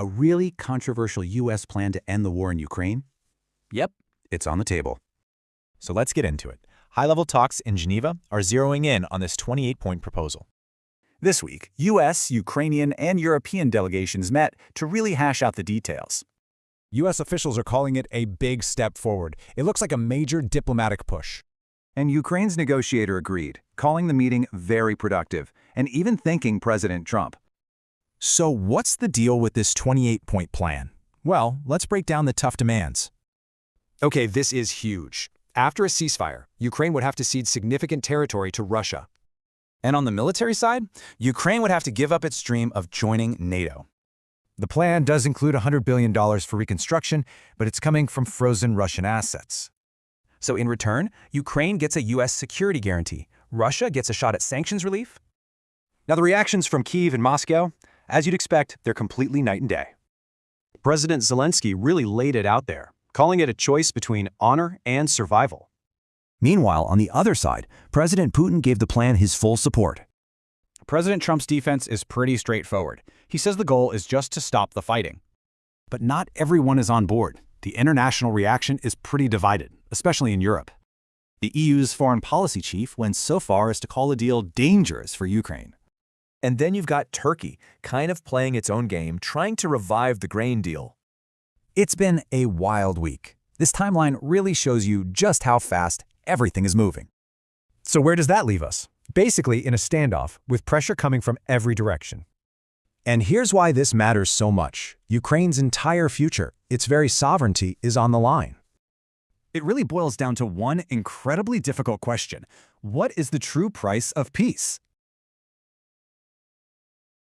A really controversial U.S. plan to end the war in Ukraine? Yep. It's on the table. So let's get into it. High-level talks in Geneva are zeroing in on this 28-point proposal. This week, U.S., Ukrainian, and European delegations met to really hash out the details. U.S. officials are calling it a big step forward. It looks like a major diplomatic push. And Ukraine's negotiator agreed, calling the meeting very productive, and even thanking President Trump. So what's the deal with this 28-point plan? Well, let's break down the tough demands. Okay, this is huge. After a ceasefire, Ukraine would have to cede significant territory to Russia. And on the military side, Ukraine would have to give up its dream of joining NATO. The plan does include $100 billion for reconstruction, but it's coming from frozen Russian assets. So in return, Ukraine gets a U.S. security guarantee. Russia gets a shot at sanctions relief. Now the reactions from Kyiv and Moscow, as you'd expect, they're completely night and day. President Zelensky really laid it out there, calling it a choice between honor and survival. Meanwhile, on the other side, President Putin gave the plan his full support. President Trump's defense is pretty straightforward. He says the goal is just to stop the fighting. But not everyone is on board. The international reaction is pretty divided, especially in Europe. The EU's foreign policy chief went so far as to call the deal dangerous for Ukraine. And then you've got Turkey, kind of playing its own game, trying to revive the grain deal. It's been a wild week. This timeline really shows you just how fast everything is moving. So where does that leave us? Basically in a standoff, with pressure coming from every direction. And here's why this matters so much. Ukraine's entire future, its very sovereignty, is on the line. It really boils down to one incredibly difficult question. What is the true price of peace?